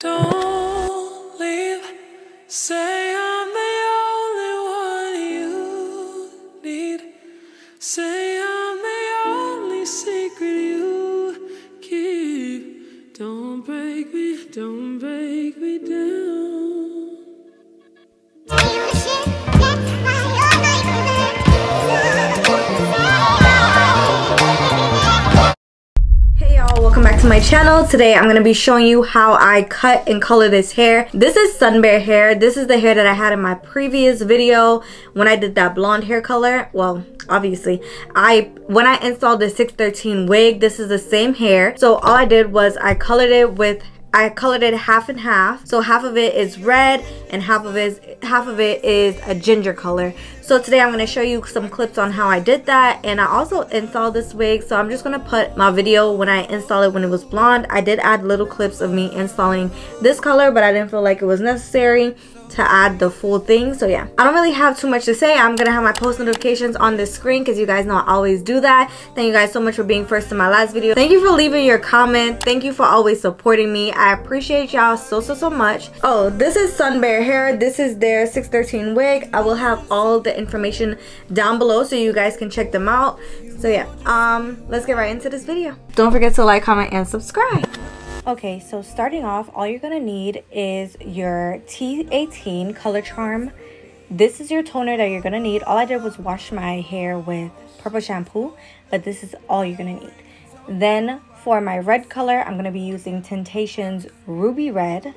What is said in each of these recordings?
Don't leave, say I'm the only one you need. Say I'm the only secret you keep. Don't break me down. Welcome back to my channel. Today I'm going to be showing you how I cut and color this hair. This is Sunber hair. This is the hair that I had in my previous video when I did that blonde hair color. Well, obviously when I installed the 613 wig, this is the same hair. So all I did was I colored it half and half. So half of it is red and half of it is a ginger color. So today I'm going to show you some clips on how I did that, and I also installed this wig. So I'm just going to put my video when I installed it when it was blonde. I did add little clips of me installing this color, but I didn't feel like it was necessary to add the full thing. So yeah, I don't really have too much to say. I'm gonna have my post notifications on the screen because you guys know I always do that. Thank you guys so much for being first in my last video. Thank you for leaving your comment. Thank you for always supporting me. I appreciate y'all so much. Oh, this is Sunber hair. This is their 613 wig. I will have all the information down below so you guys can check them out. So yeah, let's get right into this video. Don't forget to like, comment, and subscribe. Okay, so starting off, all you're gonna need is your T18 color charm. This is your toner that you're gonna need. All I did was wash my hair with purple shampoo, but this is all you're gonna need. Then for my red color, I'm gonna be using Temptations Ruby Red.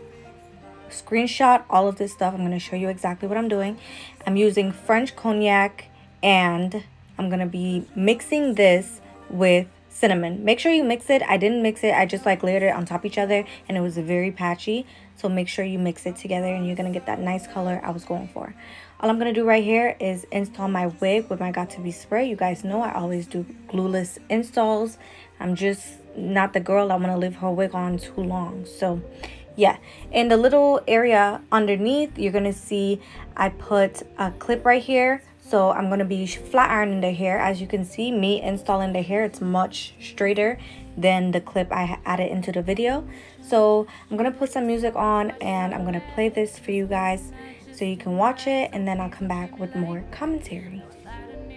Screenshot all of this stuff. I'm gonna show you exactly what I'm doing. I'm using French Cognac, and I'm gonna be mixing this with cinnamon. Make sure you mix it. I didn't mix it. I just like layered it on top of each other and it was very patchy. So make sure you mix it together and you're going to get that nice color I was going for. All I'm going to do right here is install my wig with my Got To Be spray. You guys know I always do glueless installs. I'm just not the girl that want to leave her wig on too long. So yeah, in the little area underneath, you're going to see I put a clip right here. So I'm going to be flat ironing the hair. As you can see, me installing the hair, it's much straighter than the clip I added into the video. So I'm going to put some music on and I'm going to play this for you guys so you can watch it, and then I'll come back with more commentary.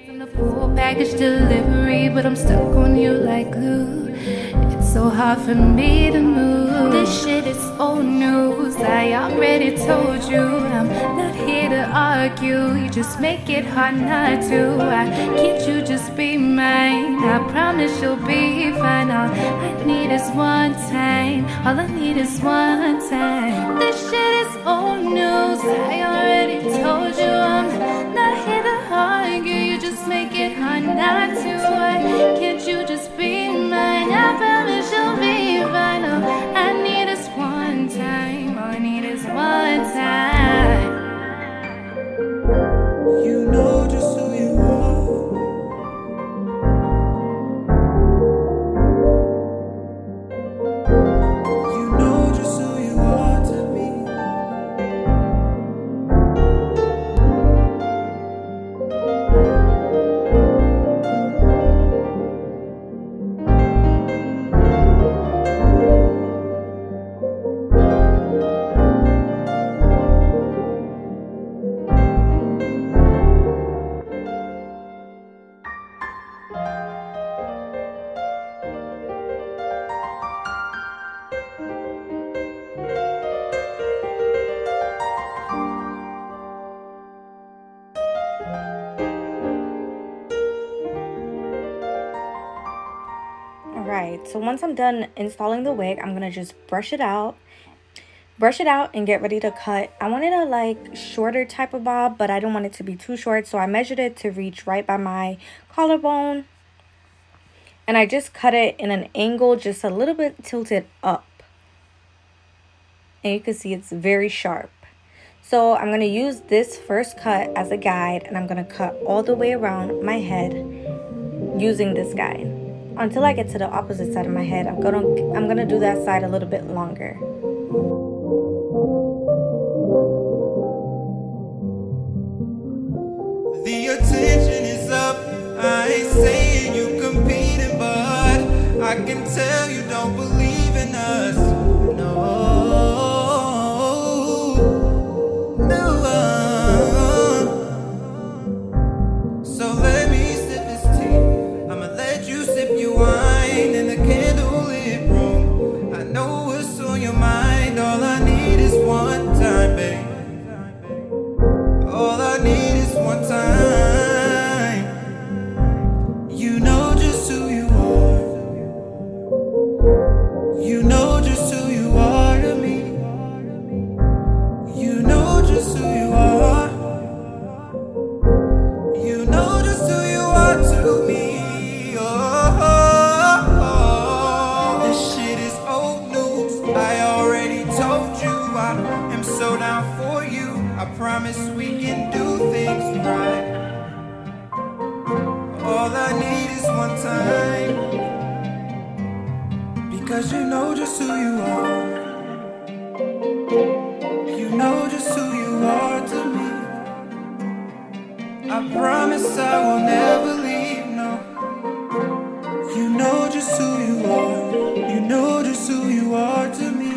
The full package delivery, but I'm stuck on you like glue. It's so hard for me to move. This shit is old news. I already told you I'm not here to argue. You just make it hard not to. Can't you just be mine? I promise you'll be fine. All I need is one time. All I need is one time. This shit is old news. I already told you I'm not here to argue. You just make it hard not to. Can't you just be mine? I promise you'll be fine. All I need is one time. All I need is one time. You know just who you are. You know just who you are to me. Alright, so once I'm done installing the wig, I'm gonna just brush it out and get ready to cut. I wanted a like shorter type of bob, but I don't want it to be too short, so I measured it to reach right by my collarbone, and I just cut it in an angle just a little bit tilted up, and you can see it's very sharp. So I'm going to use this first cut as a guide, and I'm going to cut all the way around my head using this guide until I get to the opposite side of my head. I'm gonna do that side a little bit longer. The attention is up. I ain't saying you competing, but I can tell you don't believe in us. No. I promise we can do things right. All I need is one time, because you know just who you are. You know just who you are to me. I promise I will never leave, no. You know just who you are. You know just who you are to me.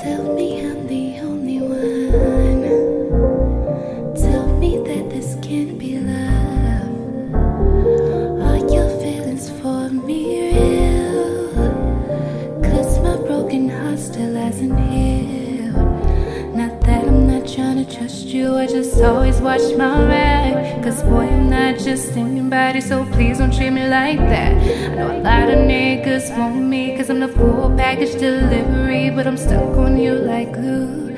Tell me I'm the only one. Tell me that this can't be love. Are your feelings for me real? 'Cause my broken heart still hasn't healed. Not that I'm not trying to trust you, I just always watch my back. 'Cause boy, I'm not just anybody, so please don't treat me like that. I know a lot of niggas want me, 'cause I'm the full package delivery, but I'm stuck on you like glue.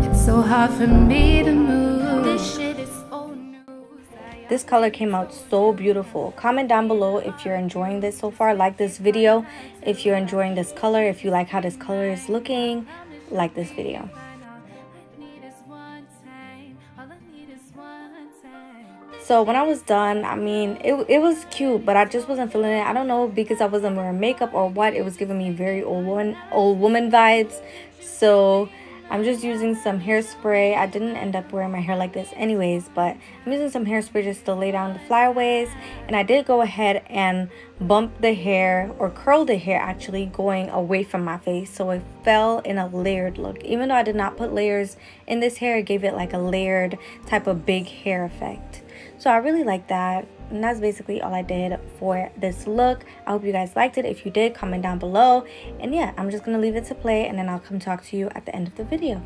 It's so hard for me to move. This shit is old news. This color came out so beautiful. Comment down below if you're enjoying this so far. Like this video if you're enjoying this color. If you like how this color is looking, like this video. So when I was done, I mean, it was cute, but I just wasn't feeling it. I don't know, because I wasn't wearing makeup or what. It was giving me very old woman vibes. So I'm just using some hairspray. I didn't end up wearing my hair like this anyways, but I'm using some hairspray just to lay down the flyaways. And I did go ahead and bump the hair, or curl the hair actually, going away from my face, so it fell in a layered look. Even though I did not put layers in this hair, it gave it like a layered type of big hair effect. So I really like that, and that's basically all I did for this look. I hope you guys liked it. If you did, comment down below. And yeah, I'm just gonna leave it to play, and then I'll come talk to you at the end of the video.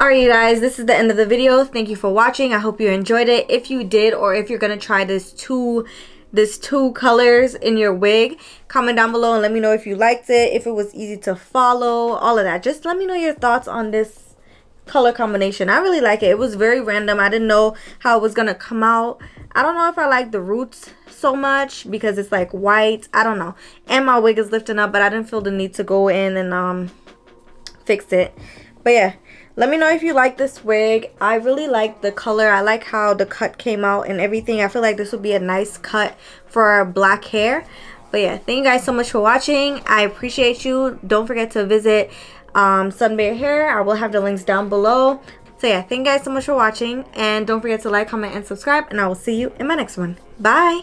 Alright, you guys, this is the end of the video. Thank you for watching. I hope you enjoyed it. If you did, or if you're gonna try this two colors in your wig, comment down below and let me know if you liked it, if it was easy to follow, all of that. Just let me know your thoughts on this color combination. I really like it. It was very random. I didn't know how it was gonna come out. I don't know if I like the roots so much because it's like white. I don't know. And my wig is lifting up, but I didn't feel the need to go in and fix it. But yeah, let me know if you like this wig. I really like the color. I like how the cut came out and everything. I feel like this would be a nice cut for black hair. But yeah, thank you guys so much for watching. I appreciate you. Don't forget to visit Sunber Hair. I will have the links down below. So yeah, thank you guys so much for watching. And don't forget to like, comment, and subscribe. And I will see you in my next one. Bye!